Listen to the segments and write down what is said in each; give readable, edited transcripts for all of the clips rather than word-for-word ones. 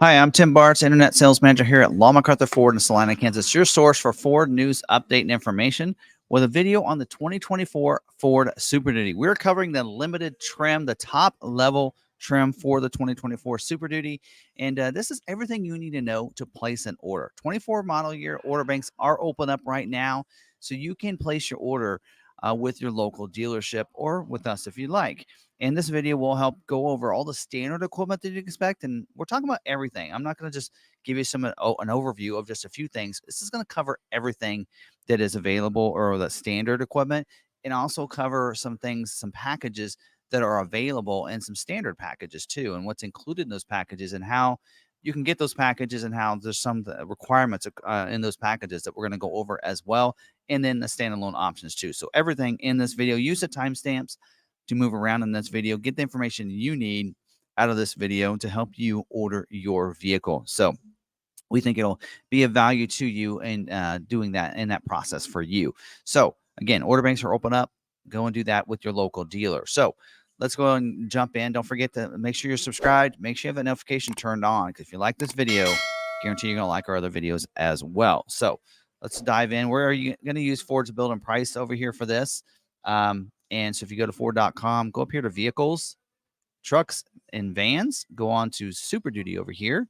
Hi, I'm Tim Bartz, Internet Sales Manager here at McArthur Ford in Salina, Kansas, your source for Ford news, update, and information with a video on the 2024 Ford Super Duty. We're covering the limited trim, the top level trim for the 2024 Super Duty. And this is everything you need to know to place an order. 24 model year order banks are open up right now, so you can place your order with your local dealership or with us if you like. And this video will help go over all the standard equipment that you expect. And we're talking about everything. I'm not going to just give you an overview of just a few things. This is going to cover everything that is available or the standard equipment, and also cover some things, some packages that are available, and some standard packages too, and what's included in those packages, and how you can get those packages, and how there's some requirements in those packages that we're going to go over as well, and then the standalone options too. So everything in this video, use the timestamps to move around in this video, get the information you need out of this video to help you order your vehicle. So we think it'll be of value to you in doing that in that process for you. So again, order banks are open up. Go and do that with your local dealer. So let's go and jump in. Don't forget to make sure you're subscribed. Make sure you have that notification turned on, because if you like this video, guarantee you're going to like our other videos as well. So let's dive in. Where are you going to use Ford's build and price over here for this? And so if you go to Ford.com, go up here to vehicles, trucks, and vans, go on to Super Duty over here.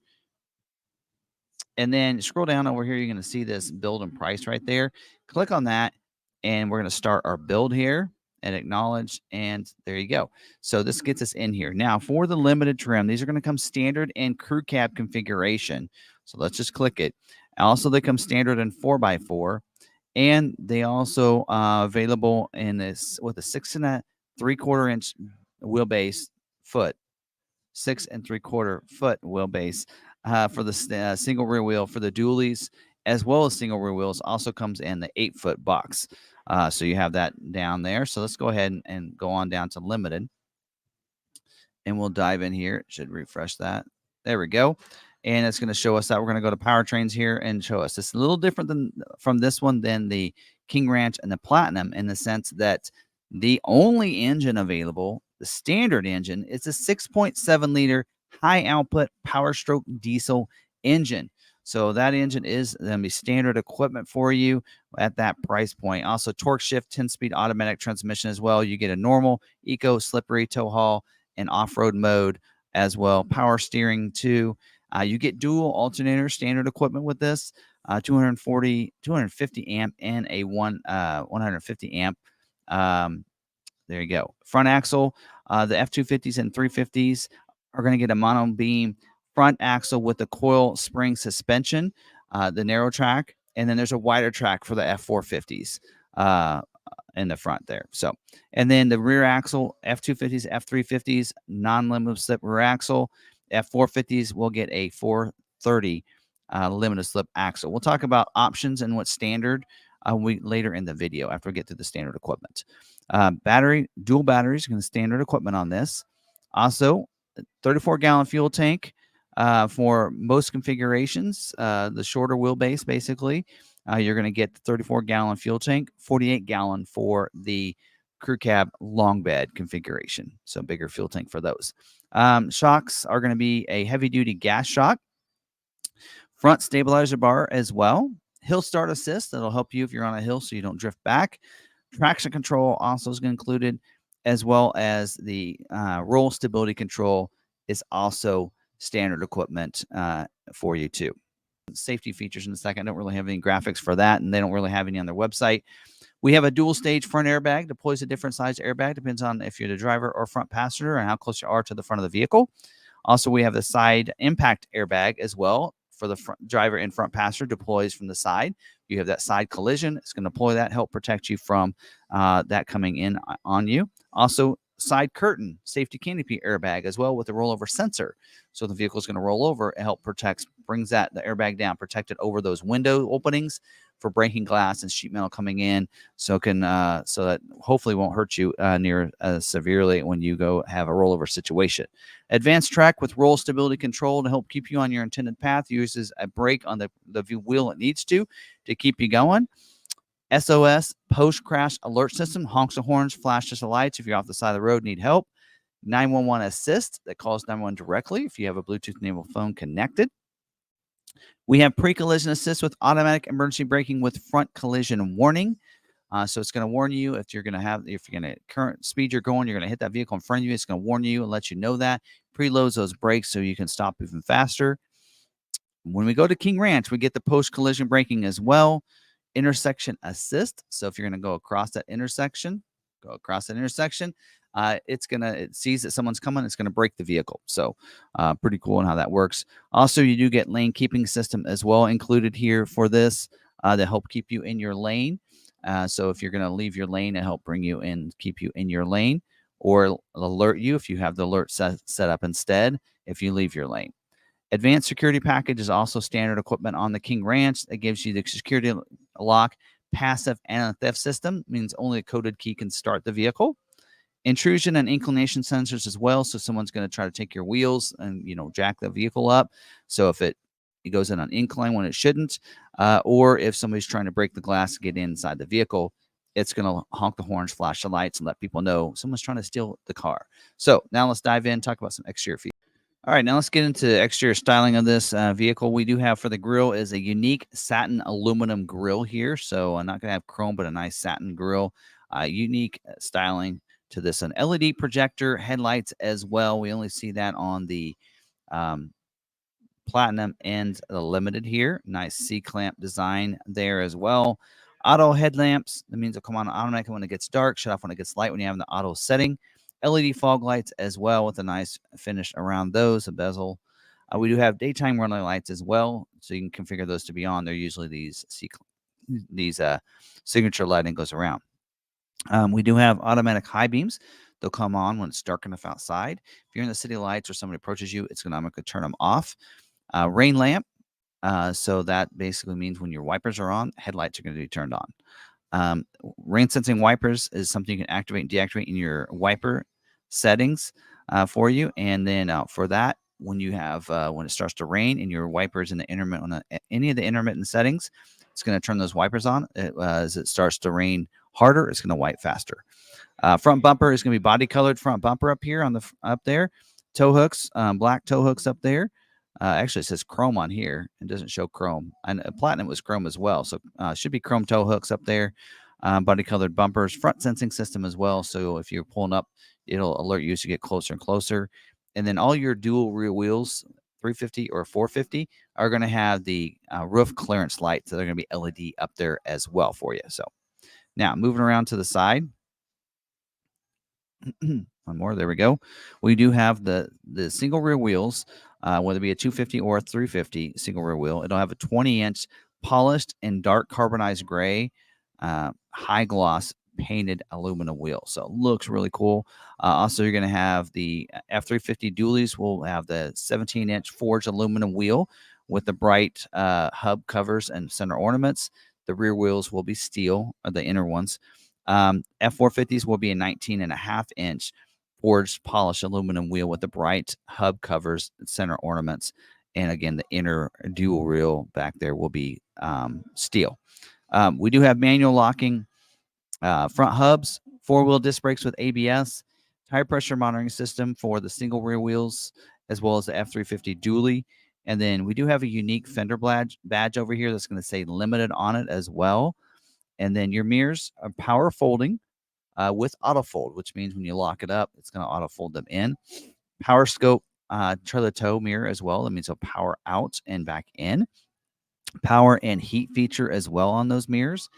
And then scroll down over here, you're going to see this build and price right there. Click on that, and we're going to start our build here and acknowledge, and there you go. So this gets us in here. Now, for the limited trim, these are going to come standard and crew cab configuration. So let's just click it. Also, they come standard in 4x4, and they also available in this with a 6 3/4 inch wheelbase foot, 6 3/4 foot wheelbase for the single rear wheel for the dualies, as well as single rear wheels. Also comes in the 8-foot box. So you have that down there. So let's go ahead and go on down to limited, and we'll dive in here. It should refresh that. There we go. And it's going to show us that we're going to go to powertrains here and show us. It's a little different than from this one than the King Ranch and the Platinum, in the sense that the only engine available, the standard engine, is a 6.7 liter high output power stroke diesel engine. So that engine is going to be standard equipment for you at that price point. Also, torque shift, 10-speed automatic transmission as well. You get a normal, eco, slippery, tow haul, and off-road mode as well. Power steering too. You get dual alternator standard equipment with this, 250 amp and a 150 amp. There you go. Front axle, the F250s and 350s are going to get a mono beam front axle with the coil spring suspension, the narrow track, and then there's a wider track for the F450s in the front there. So, and then the rear axle, F250s, F350s, non-limited slip rear axle. F450s will get a 430 limited slip axle. We'll talk about options and what's standard later in the video after we get to the standard equipment. Dual batteries, going to standard equipment on this. Also, 34-gallon fuel tank for most configurations. The shorter wheelbase, basically, you're going to get the 34-gallon fuel tank, 48-gallon for the crew cab long bed configuration. So bigger fuel tank for those. Shocks are going to be a heavy-duty gas shock. Front stabilizer bar as well. Hill start assist, that'll help you if you're on a hill so you don't drift back. Traction control also is included, as well as the roll stability control is also standard equipment for you too. Safety features in a second. I don't really have any graphics for that, and they don't really have any on their website. We have a dual stage front airbag, deploys a different size airbag, depends on if you're the driver or front passenger and how close you are to the front of the vehicle. Also, we have the side impact airbag as well for the front driver and front passenger, deploys from the side. You have that side collision. It's going to deploy that, help protect you from that coming in on you. Also, side curtain safety canopy airbag as well with the rollover sensor. So the vehicle is going to roll over and help protect, brings the airbag down, protect it over those window openings for breaking glass and sheet metal coming in, so that hopefully won't hurt you near severely when you go have a rollover situation. Advanced track with roll stability control to help keep you on your intended path. Uses a brake on the wheel it needs to keep you going. SOS post crash alert system, honks the horns, flashes the lights if you're off the side of the road, need help. 911 assist that calls 911 directly if you have a Bluetooth-enabled phone connected. We have pre-collision assist with automatic emergency braking with front collision warning. So it's going to warn you if you're going to current speed you're going, you're going to hit that vehicle in front of you. It's going to warn you and let you know that. Preloads those brakes so you can stop even faster. When we go to King Ranch, we get the post-collision braking as well. Intersection assist. So if you're going to go across that intersection, it sees that someone's coming, it's going to brake the vehicle. So pretty cool on how that works. Also, you do get lane keeping system as well included here for this to help keep you in your lane. So if you're going to leave your lane, it help bring you in, keep you in your lane, or alert you if you have the alert set up instead if you leave your lane. Advanced security package is also standard equipment on the King Ranch. It gives you the security lock, passive anti-theft system, means only a coded key can start the vehicle. Intrusion and inclination sensors as well. So someone's going to try to take your wheels and, jack the vehicle up. So if it goes in on incline when it shouldn't, or if somebody's trying to break the glass to get inside the vehicle, it's going to honk the horns, flash the lights, and let people know someone's trying to steal the car. So now let's dive in, talk about some exterior features. All right, now let's get into exterior styling of this vehicle. We do have for the grille is a unique satin aluminum grille here. So I'm not going to have chrome, but a nice satin grille. Unique styling to this. An LED projector, headlights as well. We only see that on the Platinum and the Limited here. Nice C-clamp design there as well. Auto headlamps. That means it'll come on automatically when it gets dark, shut off when it gets light when you have the auto setting. LED fog lights as well with a nice finish around those, a bezel. We do have daytime running lights as well, so you can configure those to be on. They're usually these signature lighting goes around. We do have automatic high beams. They'll come on when it's dark enough outside. If you're in the city lights or somebody approaches you, it's going to automatically turn them off. Rain lamp. So that basically means when your wipers are on, headlights are going to be turned on. Rain sensing wipers is something you can activate and deactivate in your wiper settings for you. And then for that, when you have when it starts to rain and your wipers in the intermittent any of the intermittent settings, it's going to turn those wipers on. As it starts to rain harder, it's going to wipe faster. Front bumper is going to be body colored front bumper up here up there. Tow hooks, black tow hooks up there. Actually, it says chrome on here. It doesn't show chrome. And Platinum was chrome as well. So should be chrome tow hooks up there. Body colored bumpers, front sensing system as well. So if you're pulling up, it'll alert you as you get closer and closer. And then all your dual rear wheels, 350 or 450, are going to have the roof clearance lights. So they're going to be LED up there as well for you. So now moving around to the side. One more. There we go. We do have the single rear wheels, whether it be a 250 or a 350 single rear wheel. It'll have a 20-inch polished and dark carbonized gray, high gloss painted aluminum wheel. So it looks really cool. Also, you're going to have the F350 dualies will have the 17-inch forged aluminum wheel with the bright hub covers and center ornaments. The rear wheels will be steel, or the inner ones. F450s will be a 19.5-inch forged polished aluminum wheel with the bright hub covers, center ornaments, and again the inner dual wheel back there will be steel. We do have manual locking front hubs, 4-wheel disc brakes with ABS, tire pressure monitoring system for the single rear wheels, as well as the F350 dually. And then we do have a unique fender badge over here that's going to say limited on it as well. And then your mirrors are power folding with auto fold, which means when you lock it up, it's going to auto fold them in. Power scope trailer tow mirror as well. That means it'll power out and back in. Power and heat feature as well on those mirrors.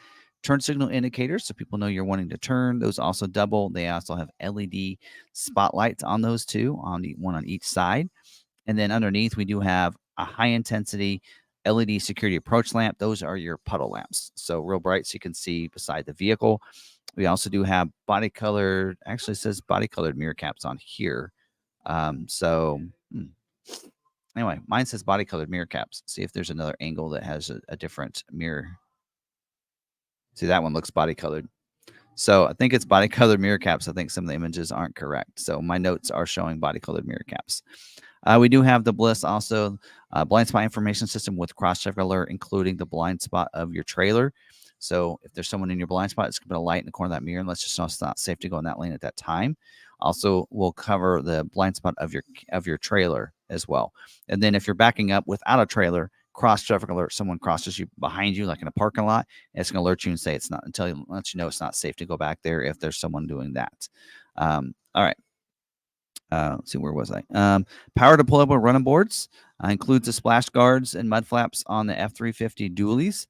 Turn signal indicators, so people know you're wanting to turn. Those also double. They also have LED spotlights on those two, one on each side. And then underneath, we do have a high-intensity LED security approach lamp. Those are your puddle lamps. So real bright so you can see beside the vehicle. We also do have body-colored, actually says body-colored mirror caps on here. Anyway, mine says body-colored mirror caps. See if there's another angle that has a different mirror. See, that one looks body-colored. So I think it's body-colored mirror caps. I think some of the images aren't correct. So my notes are showing body-colored mirror caps. We do have the Bliss also, blind spot information system with cross-check alert, including the blind spot of your trailer. So if there's someone in your blind spot, it's going to light in the corner of that mirror and lets you know it's not safe to go in that lane at that time. Also, we'll cover the blind spot of your trailer as well. And then if you're backing up without a trailer, cross traffic alert. Someone crosses you behind you, like in a parking lot, and it's going to alert you and say it's not until you let you know it's not safe to go back there if there's someone doing that. All right. Let's see, where was I? Power deployable running boards includes the splash guards and mud flaps on the F350 dualies.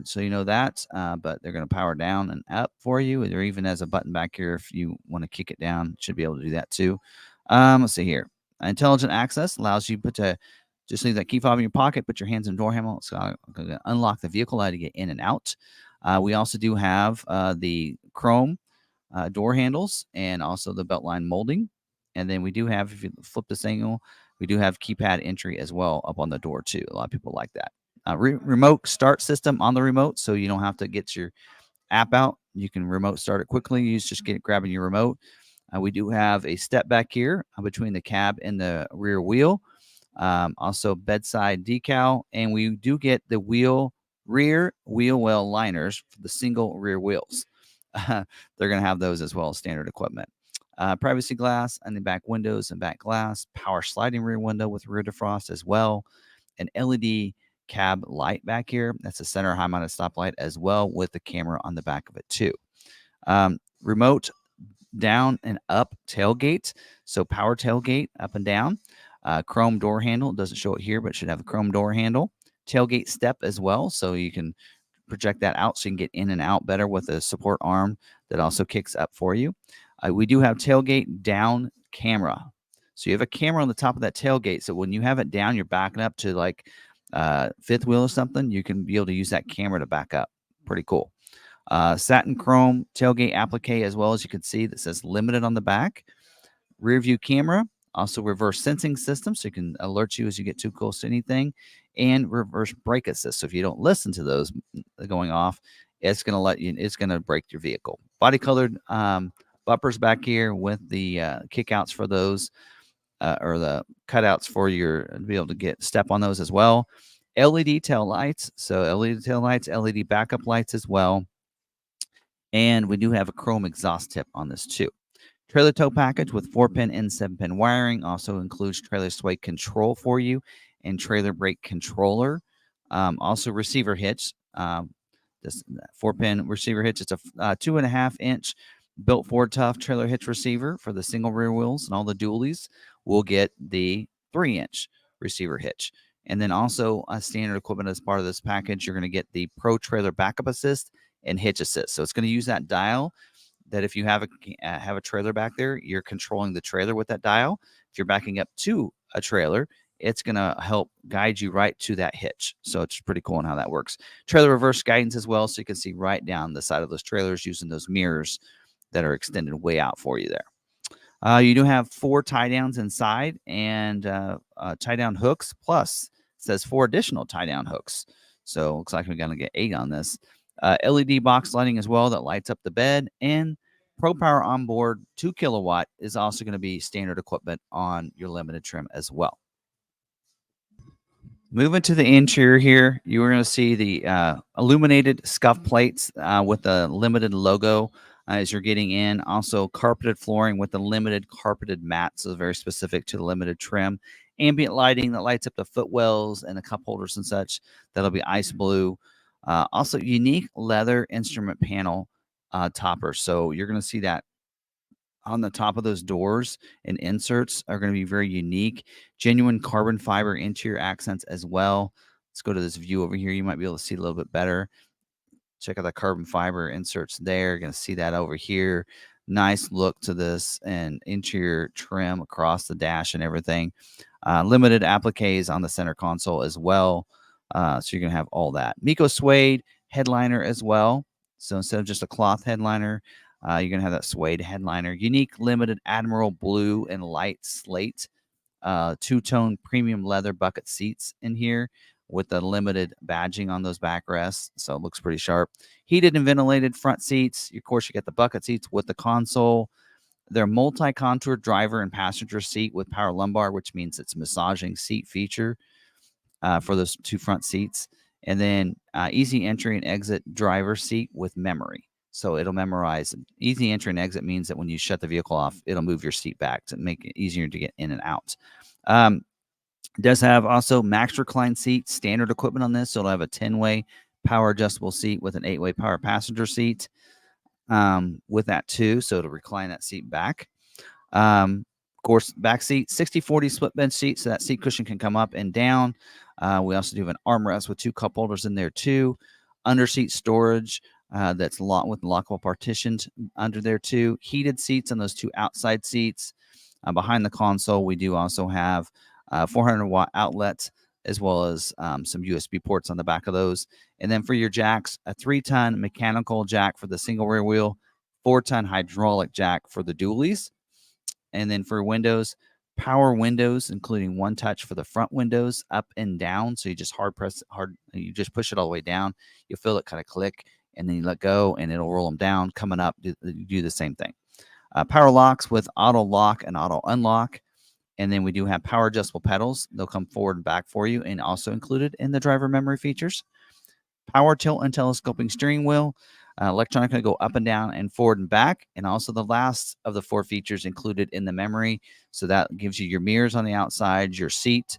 So you know that, but they're going to power down and up for you. There even has a button back here if you want to kick it down. Should be able to do that too. Let's see here. Intelligent access allows you to just leave that key fob in your pocket, put your hands in the door handle. It's going to unlock the vehicle, allow you to get in and out. We also do have the chrome door handles and also the beltline molding. And then we do have, if you flip this angle, we do have keypad entry as well up on the door too. A lot of people like that. Remote start system on the remote, so you don't have to get your app out. You can remote start it quickly. You just grabbing your remote. We do have a step back here between the cab and the rear wheel. Also bedside decal, and we do get the rear wheel well liners for the single rear wheels. They're going to have those as well as standard equipment. Privacy glass and the back windows and back glass, power sliding rear window with rear defrost as well, an LED cab light back here. That's a center high mounted stoplight as well with the camera on the back of it too. Remote down and up tailgate. So power tailgate up and down. Chrome door handle. It doesn't show it here, but it should have a chrome door handle. Tailgate step as well. So you can project that out so you can get in and out better with a support arm that also kicks up for you. We do have tailgate down camera. So you have a camera on the top of that tailgate. So when you have it down, you're backing up to like fifth wheel or something, you can be able to use that camera to back up. Pretty cool. Satin chrome tailgate applique as well, as you can see, that says limited on the back. Rear view camera, also reverse sensing system, so you can alert you as you get too close to anything, and reverse brake assist. So if you don't listen to those going off, it's going to it's going to brake your vehicle. Body colored bumpers back here with the kickouts for those, or the cutouts for to be able to get step on those as well. LED tail lights, so LED tail lights, LED backup lights as well. And we do have a chrome exhaust tip on this too. Trailer tow package with 4-pin and 7-pin wiring. Also includes trailer sway control for you and trailer brake controller. Also receiver hitch. This 4-pin receiver hitch. It's a 2.5-inch built Ford Tough trailer hitch receiver for the single rear wheels, and all the dualies will get the 3-inch receiver hitch. And then also a standard equipment as part of this package, you're going to get the Pro Trailer Backup Assist and Hitch Assist. So it's going to use that dial that if you have a trailer back there, you're controlling the trailer with that dial. If you're backing up to a trailer, it's going to help guide you right to that hitch. So it's pretty cool on how that works. Trailer reverse guidance as well, so you can see right down the side of those trailers using those mirrors that are extended way out for you there. You do have 4 tie downs inside and tie down hooks, plus it says 4 additional tie down hooks. So it looks like we're going to get 8 on this. LED box lighting as well that lights up the bed, and Pro Power onboard 2 kilowatt is also going to be standard equipment on your limited trim as well. Moving to the interior here, you are going to see the illuminated scuff plates with the limited logo as you're getting in. Also carpeted flooring with the limited carpeted mats, so very specific to the limited trim. Ambient lighting that lights up the footwells and the cup holders and such. That'll be ice blue. Also unique leather instrument panel toppers. So you're going to see that on the top of those doors, and inserts are going to be very unique. Genuine carbon fiber interior accents as well. Let's go to this view over here. You might be able to see a little bit better. Check out the carbon fiber inserts there. You're going to see that over here. Nice look to this, and interior trim across the dash and everything. Limited appliques on the center console as well. So you're going to have all that. Miko suede headliner as well. So instead of just a cloth headliner, you're going to have that suede headliner. Unique limited Admiral blue and light slate. 2-tone premium leather bucket seats in here with the limited badging on those backrests. So it looks pretty sharp. Heated and ventilated front seats. Of course, you get the bucket seats with the console. They're multi-contour driver and passenger seat with power lumbar, which means it's massaging seat feature for those 2 front seats. And then easy entry and exit driver seat with memory. So it'll memorize. Easy entry and exit means that when you shut the vehicle off, it'll move your seat back to make it easier to get in and out. It does have also max recline seat, standard equipment on this. So it'll have a 10-way power adjustable seat with an 8-way power passenger seat with that too. So it'll recline that seat back. Of course, back seat, 60/40 split bench seat. So that seat cushion can come up and down. We also do have an armrest with 2 cup holders in there too. Under seat storage that's locked with lockable partitions under there too. Heated seats on those 2 outside seats. Behind the console, we do also have 400-watt outlets as well as some USB ports on the back of those. And then for your jacks, a 3-ton mechanical jack for the single rear wheel, 4-ton hydraulic jack for the dualies. And then for windows, power windows, including one touch for the front windows, up and down. So you just you just push it all the way down. You'll feel it kind of click, and then you let go, and it'll roll them down. Coming up, do the same thing. Power locks with auto lock and auto unlock. And then we do have power adjustable pedals. They'll come forward and back for you, and also included in the driver memory features. Power tilt and telescoping steering wheel. Electronically go up and down and forward and back. And also the last of the 4 features included in the memory. So that gives you your mirrors on the outside, your seat,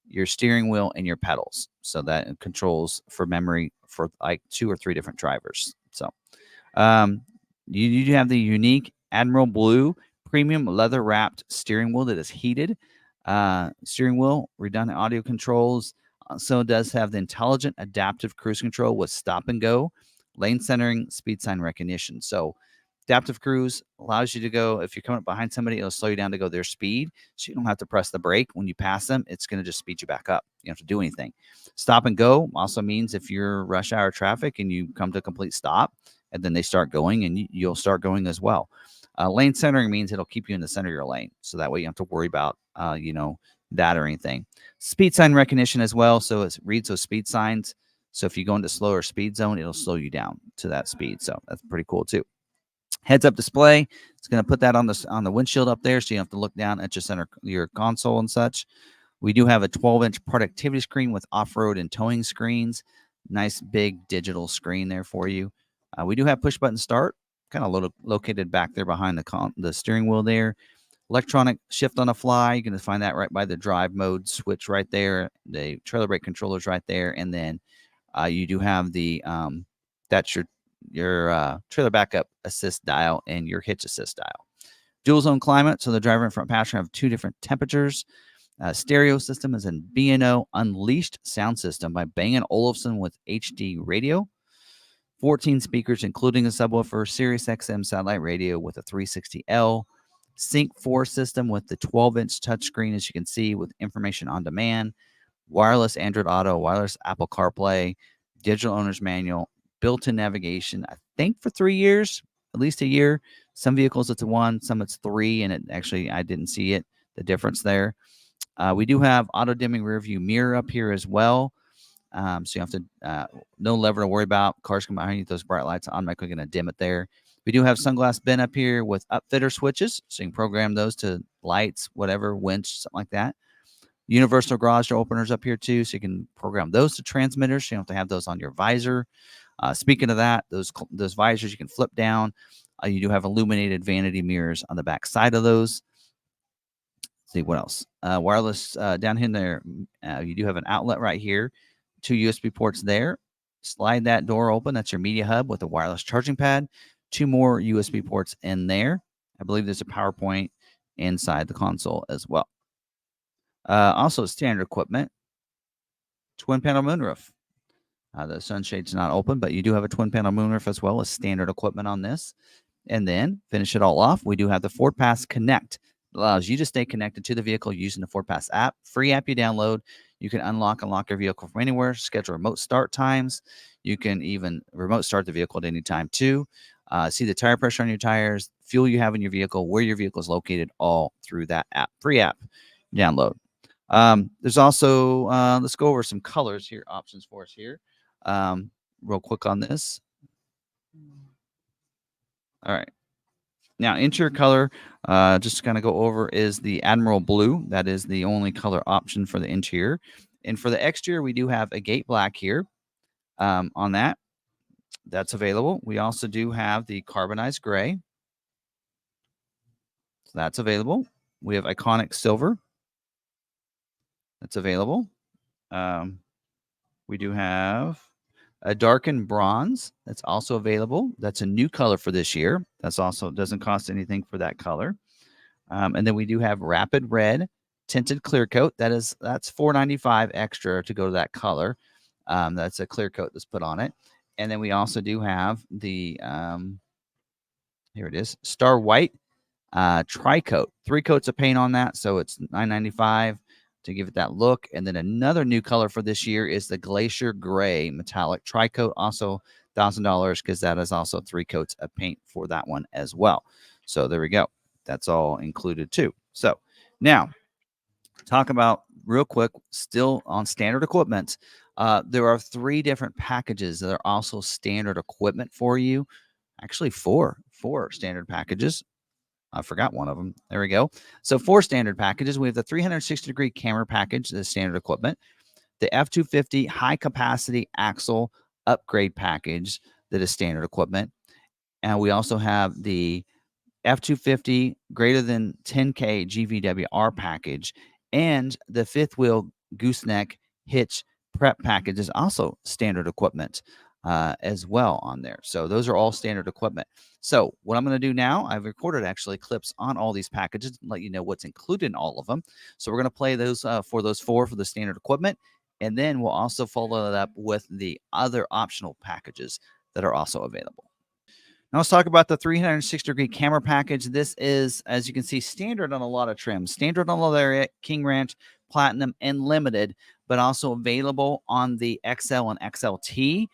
your steering wheel, and your pedals. So that controls for memory for like 2 or 3 different drivers. So you have the unique Admiral Blue premium leather wrapped steering wheel that is heated. Steering wheel, redundant audio controls. So it does have the intelligent adaptive cruise control with stop and go, lane centering, speed sign recognition. So adaptive cruise allows you to go, if you're coming up behind somebody, it'll slow you down to go their speed. So you don't have to press the brake. When you pass them, it's going to just speed you back up. You don't have to do anything. Stop and go also means if you're rush hour traffic and you come to a complete stop and then they start going, and you'll start going as well. Lane centering means it'll keep you in the center of your lane. So that way you don't have to worry about, that or anything. Speed sign recognition as well. So it reads those speed signs. So if you go into slower speed zone, it'll slow you down to that speed. So that's pretty cool too. Heads up display. It's going to put that on the windshield up there, so you don't have to look down at your console and such. We do have a 12-inch productivity screen with off-road and towing screens. Nice big digital screen there for you. We do have push button start, kind of located back there behind the steering wheel there. Electronic shift on the fly. You're going to find that right by the drive mode switch right there. The trailer brake controller's right there, and then you do have the that's your trailer backup assist dial and your hitch assist dial. Dual zone climate, so the driver and front passenger have 2 different temperatures. Stereo system is an B&O Unleashed sound system by Bang & Olufsen with HD radio. 14 speakers, including a subwoofer, Sirius XM satellite radio with a 360L. Sync 4 system with the 12-inch touchscreen, as you can see, with information on demand. Wireless Android Auto, wireless Apple CarPlay, digital owner's manual, built-in navigation, I think for 3 years, at least a year. Some vehicles it's 1, some it's 3, and I didn't see the difference there. We do have auto-dimming rear view mirror up here as well. So you have to, no lever to worry about. Cars come behind you, those bright lights, automatically going to dim it there. We do have sunglass bin up here with upfitter switches, so you can program those to lights, whatever, winch, something like that. Universal garage door openers up here too, so you can program those to transmitters. So you don't have to have those on your visor. Speaking of that, those visors you can flip down. You do have illuminated vanity mirrors on the back side of those. Let's see what else. Wireless down in there. You do have an outlet right here. 2 USB ports there. Slide that door open. That's your media hub with a wireless charging pad. 2 more USB ports in there. I believe there's a PowerPoint inside the console as well. Also, standard equipment, twin panel moonroof. The sunshade's not open, but you do have a twin panel moonroof as well as standard equipment on this. And then finish it all off, we do have the Ford Pass Connect. It allows you to stay connected to the vehicle using the Ford Pass app. Free app you download. You can unlock your vehicle from anywhere, schedule remote start times. You can even remote start the vehicle at any time too. See the tire pressure on your tires, fuel you have in your vehicle, where your vehicle is located, all through that app. Free app download. There's also, let's go over some colors here, options for us here. Real quick on this. All right. Now, interior color, just to kind of go over, is the Admiral Blue. That is the only color option for the interior. And for the exterior, we do have a gate black here on that. that's available. We also do have the carbonized gray. So that's available. We have iconic silver. That's available. We do have a darkened bronze. That's also available. That's a new color for this year. That's also doesn't cost anything for that color. And then we do have rapid red tinted clear coat. That's $4.95 extra to go to that color. That's a clear coat that's put on it. And then we also do have the here it is, Star White tri-coat. 3 coats of paint on that, so it's $9.95 to give it that look. And then another new color for this year is the Glacier Gray metallic tri-coat, also $1,000 because that is also 3 coats of paint for that one as well. So there we go. That's all included too. So now talk about real quick, still on standard equipment. There are 3 different packages that are also standard equipment for you. Actually, four standard packages. I forgot one of them. There we go. So 4 standard packages. We have the 360-degree camera package, the standard equipment, the F250 high capacity axle upgrade package that is standard equipment. And we also have the F250 greater than 10K GVWR package, and the 5th wheel gooseneck hitch prep package is also standard equipment as well on there. So those are all standard equipment. So what I'm going to do now, I've recorded actually clips on all these packages and let you know what's included in all of them. So we're going to play those for those 4 for the standard equipment, and then we'll also follow it up with the other optional packages that are also available. Now let's talk about the 360-degree camera package. This is, as you can see, standard on a lot of trims. Standard on Lariat, King Ranch, Platinum, and Limited, but also available on the XL and XLT.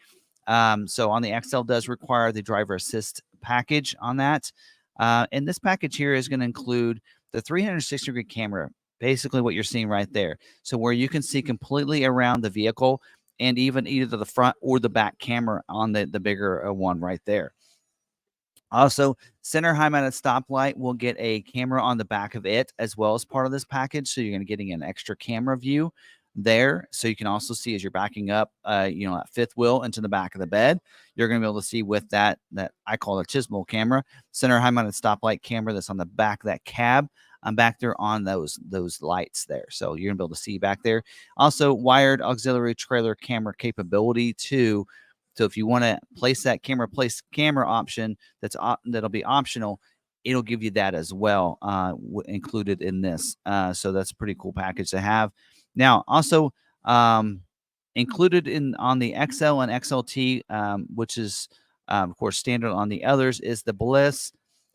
So on the XL does require the driver assist package on that. And this package here is going to include the 360-degree camera, basically what you're seeing right there. So where you can see completely around the vehicle and even either the front or the back camera on the bigger one right there. Also, center high-mounted stoplight will get a camera on the back of it as well as part of this package. So you're going to getting an extra camera view there. So you can also see as you're backing up, that 5th wheel into the back of the bed, you're going to be able to see with that I call a chismo camera, center high-mounted stoplight camera that's on the back of that cab. I'm back there on those lights there. So you're going to be able to see back there. Also, wired auxiliary trailer camera capability too. So if you want to place camera option that'll be optional, it'll give you that as well, included in this. So that's a pretty cool package to have. Now, also included on the XL and XLT, which is of course standard on the others, is the Bliss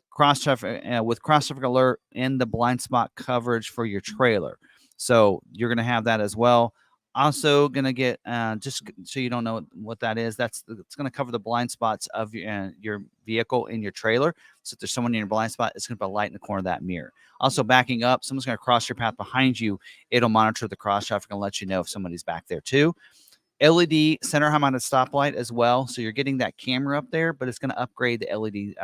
cross traffic with cross traffic alert and the blind spot coverage for your trailer. So you're going to have that as well. Also going to get, just so you don't know what that is, it's going to cover the blind spots of your vehicle in your trailer. So if there's someone in your blind spot, it's going to put a light in the corner of that mirror. Also backing up, someone's going to cross your path behind you. It'll monitor the cross traffic and let you know if somebody's back there too. LED center high-mounted stoplight as well. So you're getting that camera up there, but it's going to upgrade the LED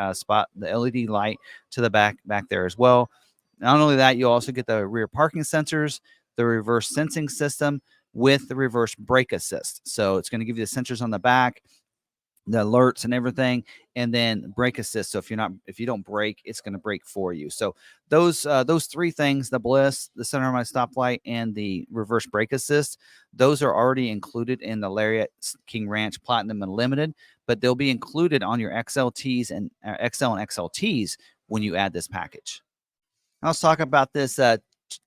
the LED light to the back there as well. Not only that, you also get the rear parking sensors, the reverse sensing system with the reverse brake assist. So it's going to give you the sensors on the back, the alerts and everything, and then brake assist. So if you don't brake, it's going to brake for you. So those 3 things, the Bliss, the center of my stoplight, and the reverse brake assist, those are already included in the Lariat, King Ranch, Platinum, and Limited, but they'll be included on your XLTs and XL and XLTs when you add this package. Now let's talk about this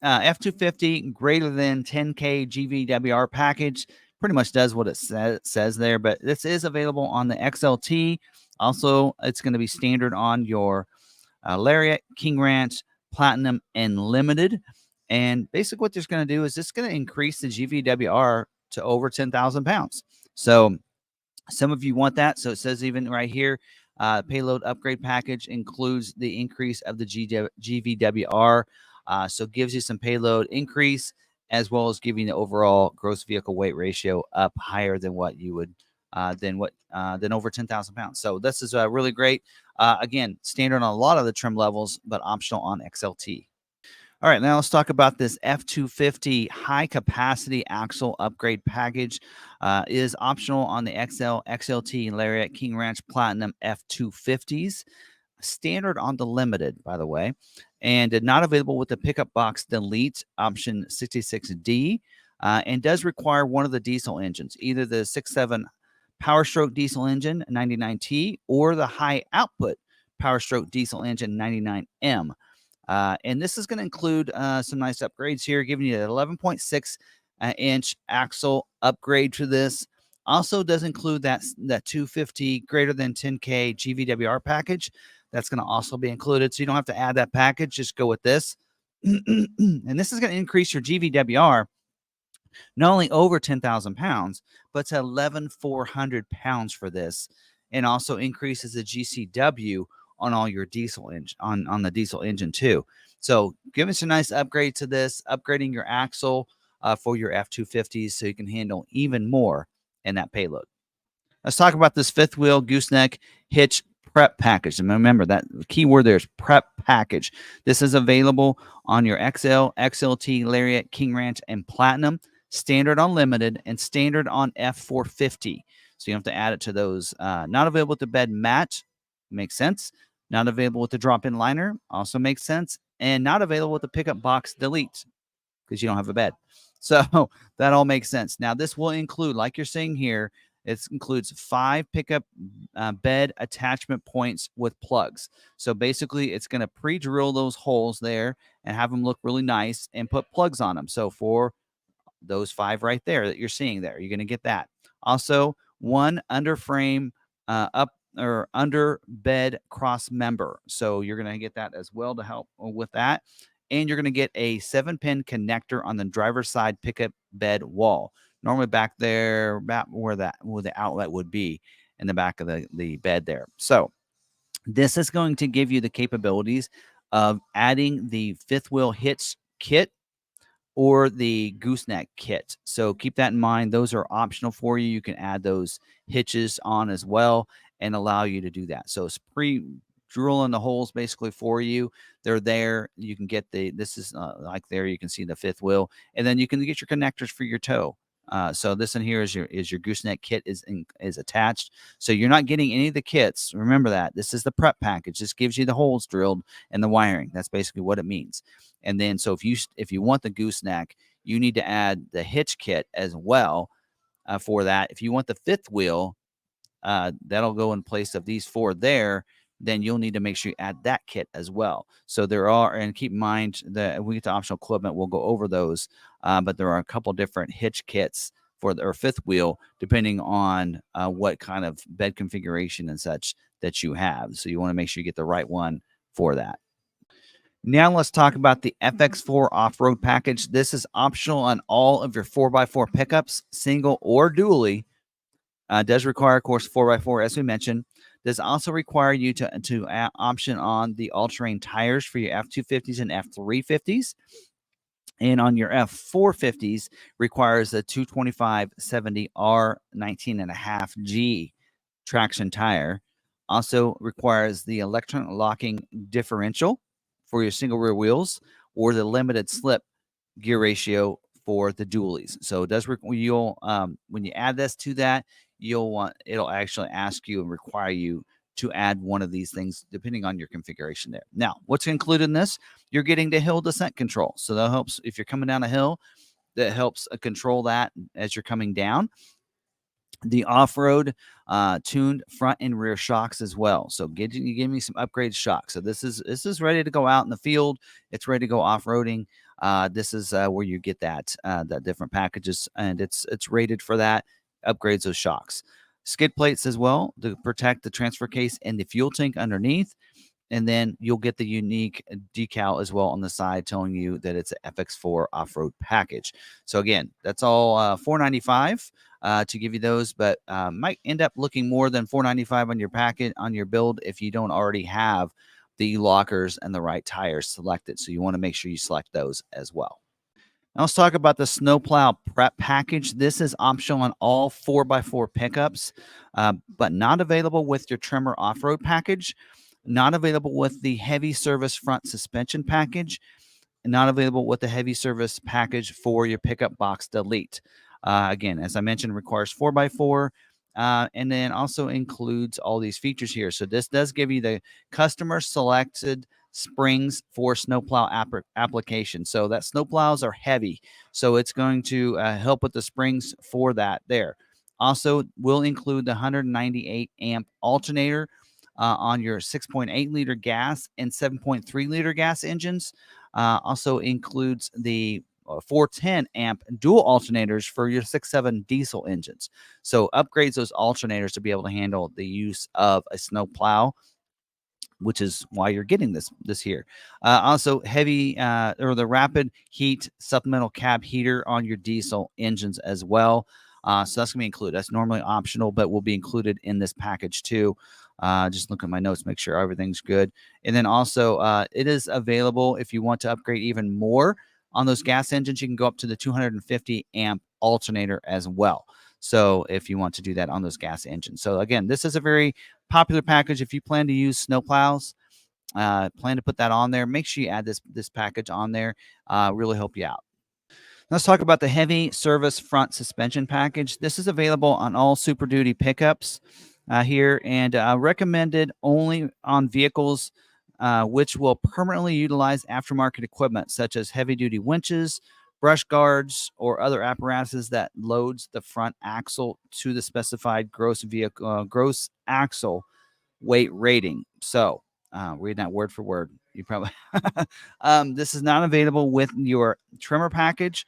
F250 greater than 10K GVWR package. Pretty much does what it says there, but this is available on the XLT. Also, it's going to be standard on your Lariat, King Ranch, Platinum, and Limited. And basically what it's going to do is it's going to increase the GVWR to over 10,000 pounds. So some of you want that. So it says even right here, payload upgrade package includes the increase of the GVWR. So it gives you some payload increase as well as giving the overall gross vehicle weight ratio up higher than what you would than over 10,000 pounds. So this is really great. Again, standard on a lot of the trim levels, but optional on XLT. All right, now let's talk about this F250 high capacity axle upgrade package. Is optional on the XL, XLT, Lariat, King Ranch Platinum F250s. Standard on the Limited, by the way, and not available with the pickup box delete option 66D, and does require one of the diesel engines, either the 6.7 Power Stroke diesel engine 99T or the high output Power Stroke diesel engine 99M. And this is going to include some nice upgrades here, giving you an 11.6 inch axle upgrade to this. Also does include that 250 greater than 10K GVWR package. That's going to also be included. So you don't have to add that package. Just go with this. And this is going to increase your GVWR not only over 10,000 pounds, but to 11,400 pounds for this, and also increases the GCW on all your diesel engine on the diesel engine too. So give us a nice upgrade to this, upgrading your axle for your F250s so you can handle even more in that payload. Let's talk about this fifth wheel gooseneck hitch prep package. And remember that the key word there is prep package. This is available on your XL, XLT, Lariat, King Ranch, and Platinum, standard on Limited, and standard on F450. So you have to add it to those. Not available with the bed mat, makes sense. Not available with the drop-in liner, also makes sense. And not available with the pickup box delete because you don't have a bed. So that all makes sense. Now, this will include, like you're seeing here, it includes 5 pickup bed attachment points with plugs. So basically, it's going to pre-drill those holes there and have them look really nice and put plugs on them. So for those 5 right there that you're seeing there, you're going to get that. Also, 1 under frame up or under bed cross member. So you're going to get that as well to help with that. And you're going to get a 7-pin connector on the driver's side pickup bed wall. Normally back there, about where the outlet would be in the back of the bed there. So this is going to give you the capabilities of adding the fifth wheel hitch kit or the gooseneck kit. So keep that in mind. Those are optional for you. You can add those hitches on as well and allow you to do that. So it's drilling the holes basically for you. They're there. You can get this is like there, you can see the fifth wheel, and then you can get your connectors for your toe. So this in here is your gooseneck kit is attached. So you're not getting any of the kits. Remember that this is the prep package. This gives you the holes drilled and the wiring. That's basically what it means. And then so if you want the gooseneck, you need to add the hitch kit as well for that. If you want the fifth wheel, that'll go in place of these 4 there. Then you'll need to make sure you add that kit as well. So there are, and keep in mind that we get to optional equipment, we'll go over those. But there are a couple different hitch kits for the fifth wheel, depending on what kind of bed configuration and such that you have. So you want to make sure you get the right one for that. Now let's talk about the FX4 Off Road Package. This is optional on all of your 4x4 pickups, single or dually. Does require, of course, 4x4, as we mentioned. Does also require you to option on the all-terrain tires for your F250s and F350s. And on your F450s, requires a 225/70R 19.5G traction tire. Also requires the electronic locking differential for your single rear wheels or the limited slip gear ratio for the dualies. So it does you'll when you add this to that, it'll actually ask you and require you to add one of these things depending on your configuration there. Now, what's included in this? You're getting the hill descent control. So that helps if you're coming down a hill, that helps control that as you're coming down. The off-road tuned front and rear shocks as well. So give me some upgraded shocks. So this is ready to go out in the field. It's ready to go off-roading. This is where you get that different packages, and it's rated for that. Upgrades those shocks. Skid plates as well to protect the transfer case and the fuel tank underneath. And then you'll get the unique decal as well on the side telling you that it's an FX4 off-road package. So again, that's all $495 to give you those, but might end up looking more than $495 on your packet, on your build, if you don't already have the lockers and the right tires selected. So you want to make sure you select those as well. Now let's talk about the snowplow prep package. This is optional on all 4x4 pickups, but not available with your trimmer off-road package. Not available with the heavy service front suspension package, not available with the heavy service package for your pickup box delete. Again, as I mentioned, requires 4x4. And then also includes all these features here. So this does give you the customer selected springs for snowplow application. So that snowplows are heavy, so it's going to help with the springs for that there. Also will include the 198 amp alternator on your 6.8 liter gas and 7.3 liter gas engines. Also includes the 410 amp dual alternators for your 6.7 diesel engines. So upgrades those alternators to be able to handle the use of a snow plow, which is why you're getting this here. Also heavy or the rapid heat supplemental cab heater on your diesel engines as well. So that's gonna be included. That's normally optional, but will be included in this package too. Just look at my notes, make sure everything's good. And then also it is available if you want to upgrade even more on those gas engines. You can go up to the 250 amp alternator as well. So if you want to do that on those gas engines. So again, this is a very popular package. If you plan to use snow plows, plan to put that on there, make sure you add this package on there. Really help you out. Let's talk about the heavy service front suspension package. This is available on all Super Duty pickups here, and recommended only on vehicles which will permanently utilize aftermarket equipment such as heavy duty winches, brush guards, or other apparatuses that loads the front axle to the specified gross axle weight rating. So, read that word for word. You probably this is not available with your trimmer package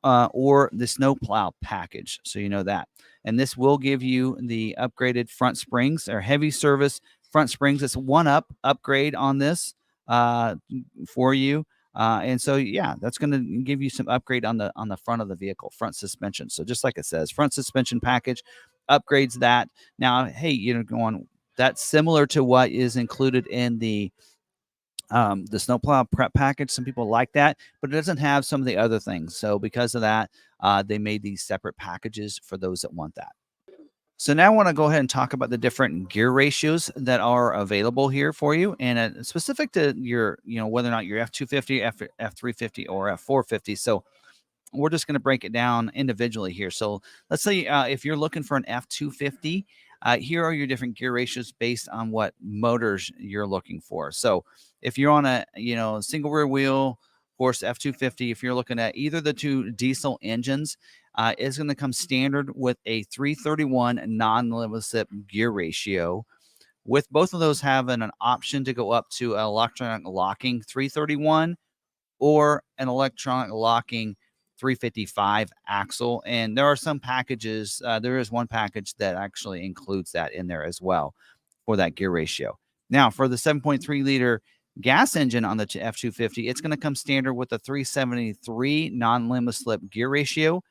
or the snow plow package. So you know that. And this will give you the upgraded front springs or heavy service front springs. It's one upgrade on this for you. And so yeah, that's going to give you some upgrade on the front of the vehicle, front suspension. So just like it says, front suspension package upgrades that. Now, hey, you know, going that's similar to what is included in the snowplow prep package. Some people like that, but it doesn't have some of the other things. So because of that, they made these separate packages for those that want that. So now I want to go ahead and talk about the different gear ratios that are available here for you, and specific to your, you know, whether or not you're F250, F350, or F450. So we're just going to break it down individually here. So let's say if you're looking for an F250, here are your different gear ratios based on what motors you're looking for. So if you're on a, you know, single rear wheel, of course, F250, if you're looking at either the two diesel engines, it's going to come standard with a 331 non-limit slip gear ratio. With both of those having an option to go up to an electronic locking 331 or an electronic locking 355 axle. And there are some packages. There is one package that actually includes that in there as well for that gear ratio. Now, for the 7.3 liter gas engine on the F250, it's going to come standard with a 373 non-limit slip gear ratio,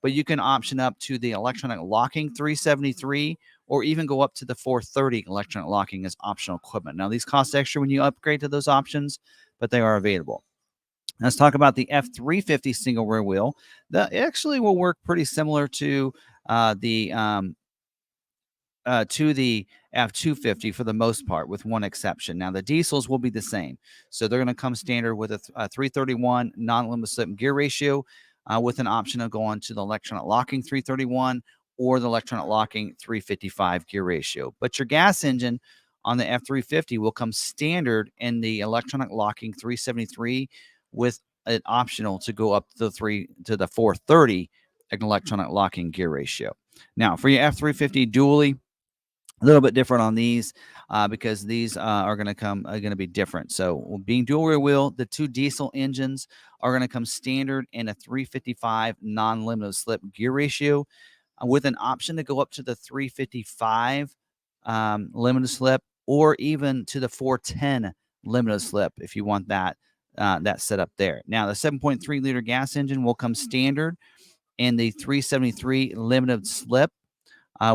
but you can option up to the electronic locking 373 or even go up to the 430 electronic locking as optional equipment. Now, these cost extra when you upgrade to those options, but they are available. Let's talk about the F350 single rear wheel. That actually will work pretty similar to the F250 for the most part, with one exception. Now, the diesels will be the same. So they're going to come standard with a 331 non-limit slip gear ratio with an option of going to the electronic locking 331 or the electronic locking 355 gear ratio. But your gas engine on the F350 will come standard in the electronic locking 373 with an optional to go up to the 430 electronic locking gear ratio. Now, for your F350 dually, a little bit different on these because these are going to be different. So being dual rear wheel, the two diesel engines are going to come standard in a 355 non-limited slip gear ratio with an option to go up to the 355 limited slip or even to the 410 limited slip if you want that setup there. Now, the 7.3 liter gas engine will come standard in the 373 limited slip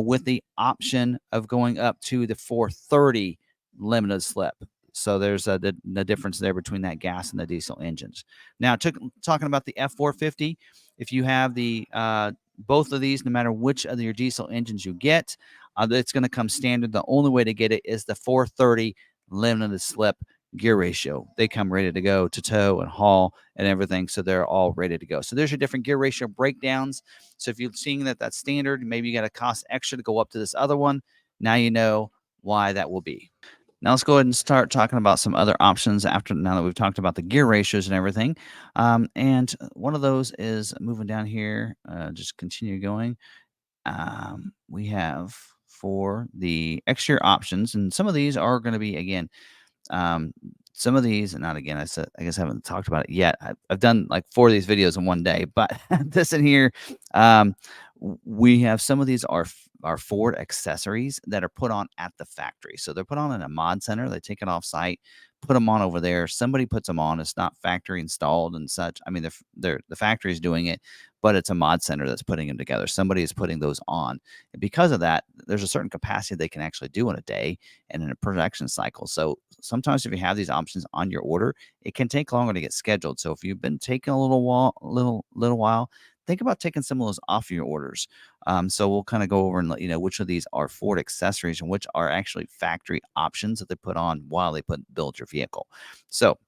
with the option of going up to the 430 limited slip. So there's the difference there between that gas and the diesel engines. Now, talking about the F450, if you have the both of these, no matter which of your diesel engines you get, it's going to come standard. The only way to get it is the 430 limited slip gear ratio. They come ready to go to tow and haul and everything. So they're all ready to go. So there's your different gear ratio breakdowns. So if you're seeing that that's standard, maybe you got to cost extra to go up to this other one. Now you know why that will be. Now let's go ahead and start talking about some other options after now that we've talked about the gear ratios and everything. And one of those is moving down here, just continue going. We have for the exterior options, and some of these are going to be, again, um, some of these, and not again, I guess I haven't talked about it yet. I've done like 4 of these videos in one day, but this in here, um, we have some of these are Ford accessories that are put on at the factory. So they're put on in a mod center. They take it off site, put them on over there. Somebody puts them on. It's not factory installed and such. I mean, the factory is doing it, but it's a mod center that's putting them together. Somebody is putting those on. And because of that, there's a certain capacity they can actually do in a day and in a production cycle. So sometimes if you have these options on your order, it can take longer to get scheduled. So if you've been taking a little while, think about taking some of those off your orders. So we'll kind of go over and let you know which of these are Ford accessories and which are actually factory options that they put on while they build your vehicle. So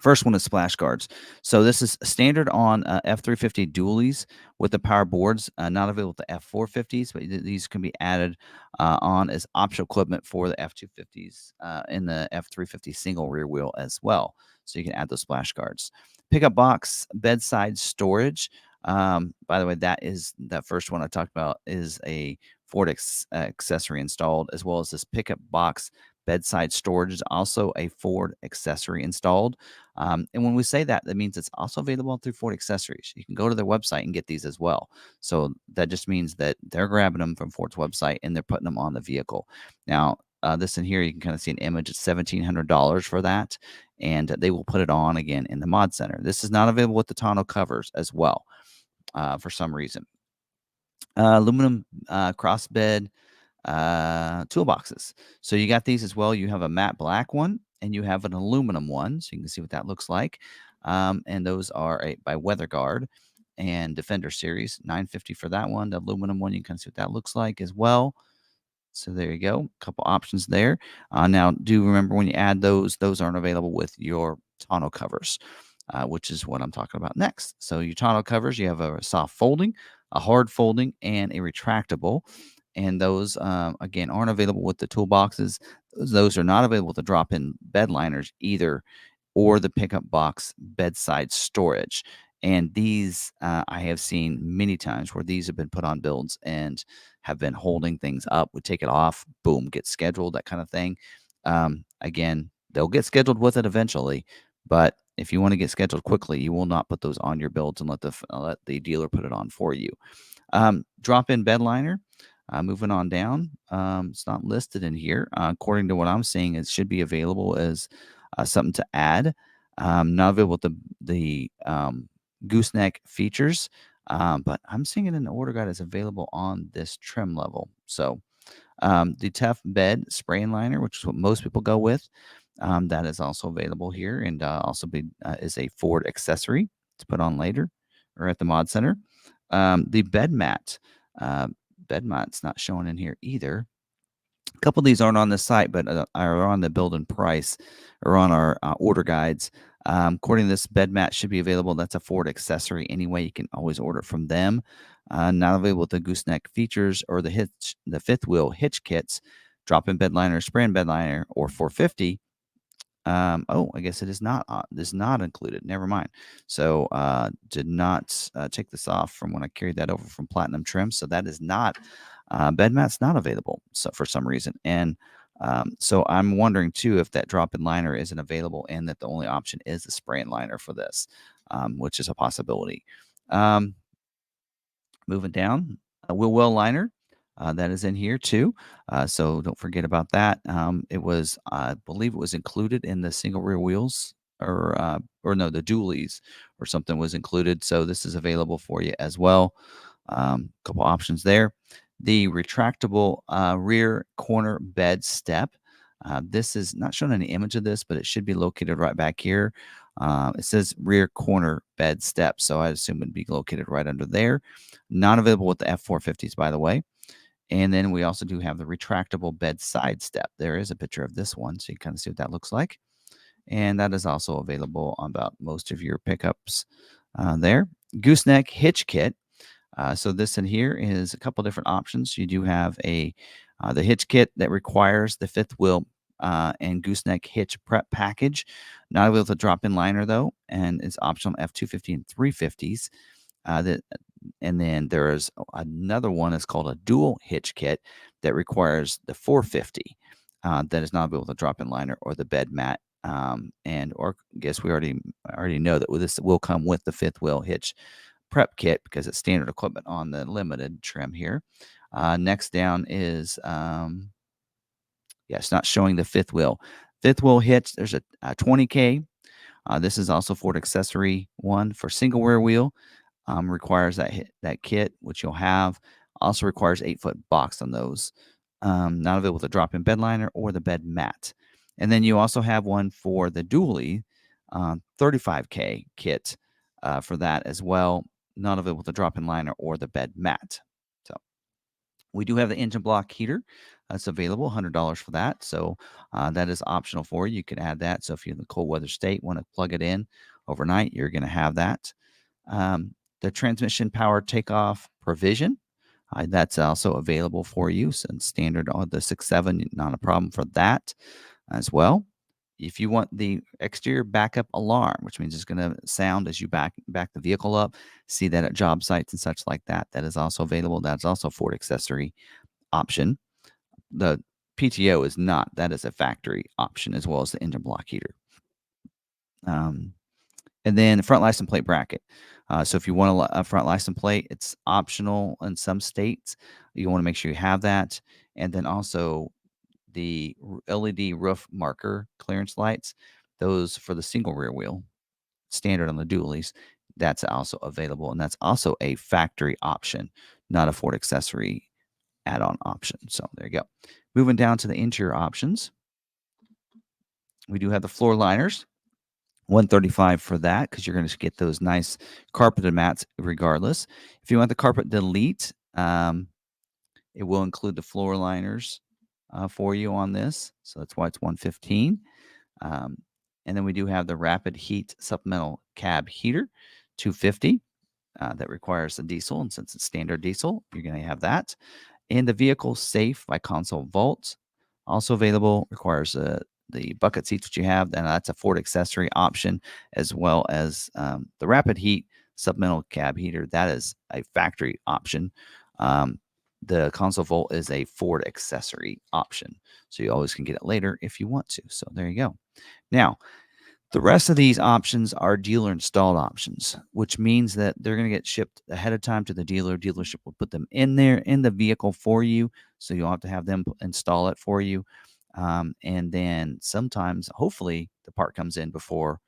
first one is splash guards. So this is standard on F350 dualies with the power boards, not available with the F450s, but these can be added on as optional equipment for the F250s and the F350 single rear wheel as well. So you can add those splash guards. Pickup box bedside storage. By the way, that first one I talked about is a Ford accessory installed, as well as this pickup box bedside storage is also a Ford accessory installed. And when we say that, that means it's also available through Ford Accessories. You can go to their website and get these as well. So that just means that they're grabbing them from Ford's website and they're putting them on the vehicle. Now, this in here, you can kind of see an image. It's $1,700 for that. And they will put it on again in the mod center. This is not available with the tonneau covers as well for some reason. Aluminum crossbed toolboxes. So you got these as well. You have a matte black one and you have an aluminum one. So you can see what that looks like. And those are by WeatherGuard and Defender Series, $950 for that one. The aluminum one, you can see what that looks like as well. So there you go. A couple options there. Now, do remember when you add those aren't available with your tonneau covers, which is what I'm talking about next. So your tonneau covers, you have a soft folding, a hard folding, and a retractable. And those, again, aren't available with the toolboxes. Those are not available with the drop-in bed liners either, or the pickup box bedside storage. And these I have seen many times where these have been put on builds and have been holding things up. We take it off, boom, get scheduled, that kind of thing. Again, they'll get scheduled with it eventually, but if you want to get scheduled quickly, you will not put those on your builds and let the dealer put it on for you. Drop-in bed liner. Moving on down, it's not listed in here. According to what I'm seeing, it should be available as something to add. Not available with the gooseneck features, but I'm seeing it in the order guide as available on this trim level. So the Tough Bed Spray and Liner, which is what most people go with, that is also available here and also is a Ford accessory to put on later or at the mod center. The bed mat. Bed mat's not shown in here either. A couple of these aren't on the site, but are on the build and price or on our order guides. According to this, bed mat should be available. That's a Ford accessory anyway. You can always order from them. Not available with the gooseneck features or the fifth wheel hitch kits, drop-in bed liner, spray-in bed liner, or 450. I guess it is not. Is not included. Never mind. So did not take this off from when I carried that over from Platinum Trim. So that is not. Bed mat's not available. So for some reason, and so I'm wondering too if that drop-in liner isn't available, and that the only option is the spray-in liner for this, which is a possibility. Moving down, a wheel well liner. That is in here too. So don't forget about that. It was, I believe it was included in the single rear wheels or no, the dualies or something was included. So this is available for you as well. Couple options there. The retractable rear corner bed step. This is not shown any image of this, but it should be located right back here. It says rear corner bed step, so I assume it'd be located right under there. Not available with the F450s, by the way. And then we also do have the retractable bedside step. There is a picture of this one, so you kind of see what that looks like. and that is also available on about most of your pickups there. Gooseneck Hitch Kit. So this in here is a couple different options. You do have the hitch kit that requires the fifth wheel and gooseneck hitch prep package. Not able to drop in liner though, and it's optional F250 and 350s. And then there is another one that's called a dual hitch kit that requires the 450 that is not able to drop in liner or the bed mat. Or I guess we already know that this will come with the fifth wheel hitch prep kit because it's standard equipment on the limited trim here. Next down is it's not showing the fifth wheel. Fifth wheel hitch. There's a 20K. This is also Ford accessory one for single rear wheel. Requires that kit, which you'll have. Also requires 8-foot box on those. Not available to drop in bed liner or the bed mat. And then you also have one for the dually 35K kit for that as well. Not available to drop in liner or the bed mat. So we do have the engine block heater. That's available, $100 for that. So that is optional for you. You can add that. So if you're in the cold weather state, want to plug it in overnight, you're going to have that. The transmission power takeoff provision, that's also available for you. So standard on the 6.7, not a problem for that as well. If you want the exterior backup alarm, which means it's going to sound as you back the vehicle up, see that at job sites and such like that, that is also available. That's also a Ford accessory option. The PTO is not. That is a factory option as well as the engine block heater. And then the front license plate bracket. So if you want a front license plate, it's optional in some states. You want to make sure you have that. And then also the LED roof marker clearance lights, those for the single rear wheel, standard on the dualies, that's also available. And that's also a factory option, not a Ford accessory add-on option. So there you go. Moving down to the interior options, we do have the floor liners. $135 for that because you're going to get those nice carpeted mats regardless. If you want the carpet delete, it will include the floor liners for you on this. So that's why it's $115. And then we do have the rapid heat supplemental cab heater, $250. That requires a diesel, and since it's standard diesel, you're going to have that. And the vehicle safe by console vault, also available, requires the bucket seats that you have, and that's a Ford accessory option, as well as the rapid heat supplemental cab heater. That is a factory option. The console vault is a Ford accessory option, so you always can get it later if you want to. So there you go. Now, the rest of these options are dealer installed options, which means that they're going to get shipped ahead of time to the dealer. Dealership will put them in there in the vehicle for you, so you'll have to have them install it for you. And then sometimes, hopefully, the part comes in before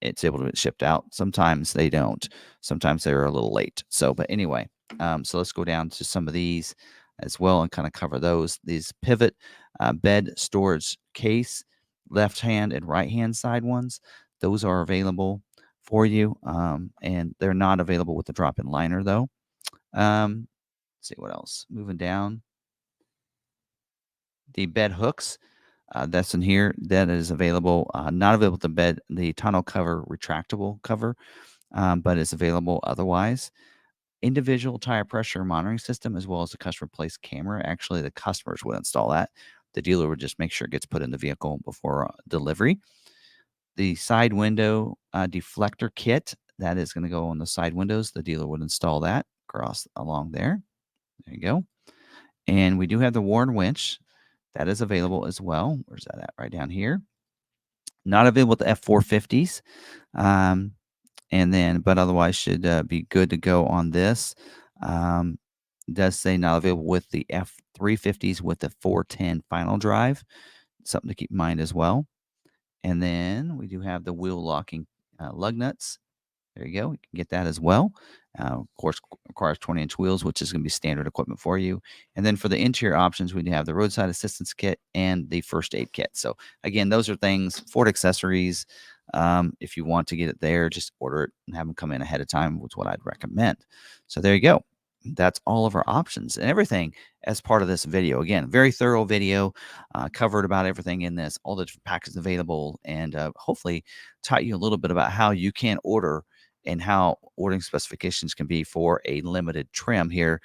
it's able to get shipped out. Sometimes they don't. Sometimes they're a little late. So, but anyway, so let's go down to some of these as well and kind of cover those. These pivot bed storage case, left hand and right hand side ones, those are available for you. And they're not available with the drop-in liner though. Let's see what else. Moving down. The bed hooks, that's in here. That is available. Not available with the tonneau cover retractable cover, but it's available otherwise. Individual tire pressure monitoring system, as well as the customer placed camera. Actually, the customers would install that. The dealer would just make sure it gets put in the vehicle before delivery. The side window deflector kit, that is going to go on the side windows. The dealer would install that across along there. There you go. And we do have the Warren winch. That is available as well. Where's that at? Right down here. Not available with the F450s. But otherwise should be good to go on this. It does say not available with the F350s with the 410 final drive. Something to keep in mind as well. And then we do have the wheel locking lug nuts. There you go. You can get that as well. Of course, requires 20-inch wheels, which is going to be standard equipment for you. And then for the interior options, we have the roadside assistance kit and the first aid kit. So again, those are things, Ford accessories. If you want to get it there, just order it and have them come in ahead of time, which is what I'd recommend. So there you go. that's all of our options and everything as part of this video. Again, very thorough video, covered about everything in this, all the different packages available, and hopefully taught you a little bit about how you can order and how ordering specifications can be for a limited trim here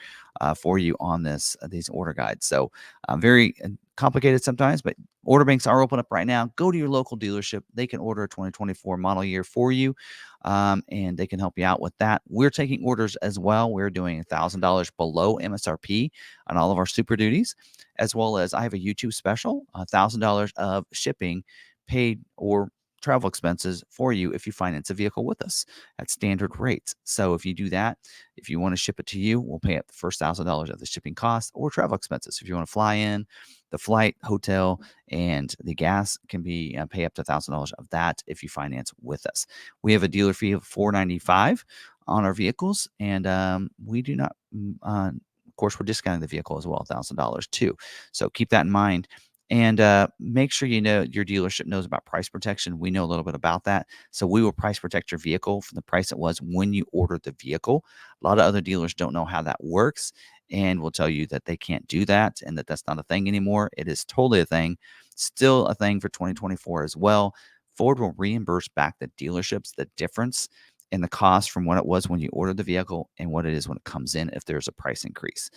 for you on this these order guides. So very complicated sometimes, but order banks are open up right now. Go to your local dealership. They can order a 2024 model year for you, and they can help you out with that. We're taking orders as well. We're doing $1,000 below MSRP on all of our Super Duties, as well as I have a YouTube special, $1,000 of shipping paid or travel expenses for you if you finance a vehicle with us at standard rates. So if you do that, if you want to ship it to you, we'll pay up the first $1,000 of the shipping cost or travel expenses. If you want to fly in, the flight, hotel, and the gas can be pay up to $1,000 of that if you finance with us. We have a dealer fee of $495 on our vehicles, and we do not. Of course, we're discounting the vehicle as well, $1,000 too. So keep that in mind. And make sure you know your dealership knows about price protection. We know a little bit about that. So we will price protect your vehicle from the price it was when you ordered the vehicle. A lot of other dealers don't know how that works and will tell you that they can't do that and that that's not a thing anymore. It is totally a thing, still a thing for 2024 as well. Ford will reimburse back the dealerships the difference in the cost from what it was when you ordered the vehicle and what it is when it comes in if there's a price increase.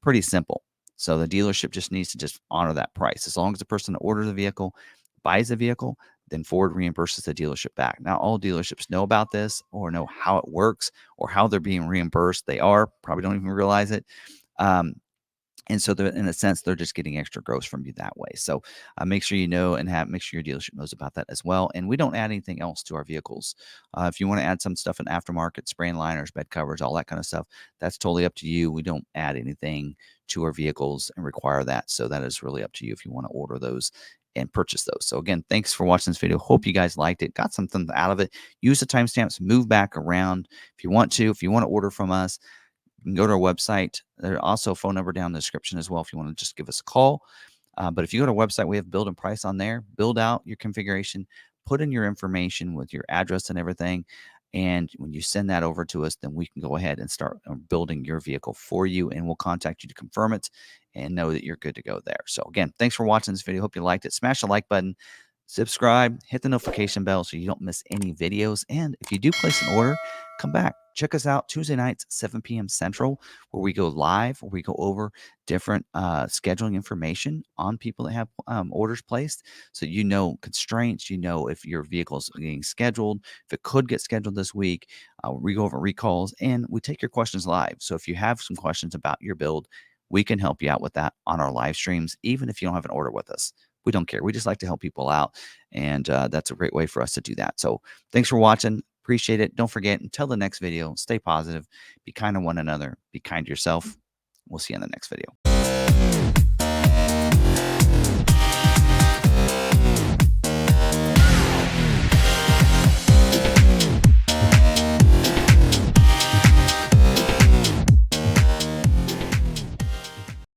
Pretty simple. So the dealership just needs to just honor that price. As long as the person that orders the vehicle buys the vehicle, then Ford reimburses the dealership back. Now, all dealerships know about this or know how it works or how they're being reimbursed. They are probably don't even realize it. Um, and so, in a sense, they're just getting extra gross from you that way. So, make sure you know and make sure your dealership knows about that as well. And we don't add anything else to our vehicles. If you want to add some stuff in aftermarket, spray and liners, bed covers, all that kind of stuff, that's totally up to you. We don't add anything to our vehicles and require that. So that is really up to you if you want to order those and purchase those. So again, thanks for watching this video. Hope you guys liked it, got something out of it. Use the timestamps, move back around if you want to. If you want to order from us, you can go to our website. There's also a phone number down in the description as well if you want to just give us a call. But if you go to our website, we have build and price on there. Build out your configuration, put in your information with your address and everything. And when you send that over to us, then we can go ahead and start building your vehicle for you. And we'll contact you to confirm it and know that you're good to go there. So again, thanks for watching this video. Hope you liked it. Smash the like button, subscribe, hit the notification bell so you don't miss any videos. And if you do place an order, come back. Check us out Tuesday nights, 7 p.m. Central, where we go live, where we go over different scheduling information on people that have orders placed. So you know constraints, you know if your vehicle is getting scheduled, if it could get scheduled this week. We go over recalls, and we take your questions live. So if you have some questions about your build, we can help you out with that on our live streams, even if you don't have an order with us. We don't care. We just like to help people out, and that's a great way for us to do that. So thanks for watching. Appreciate it. Don't forget, until the next video, stay positive, be kind to one another, be kind to yourself. We'll see you in the next video.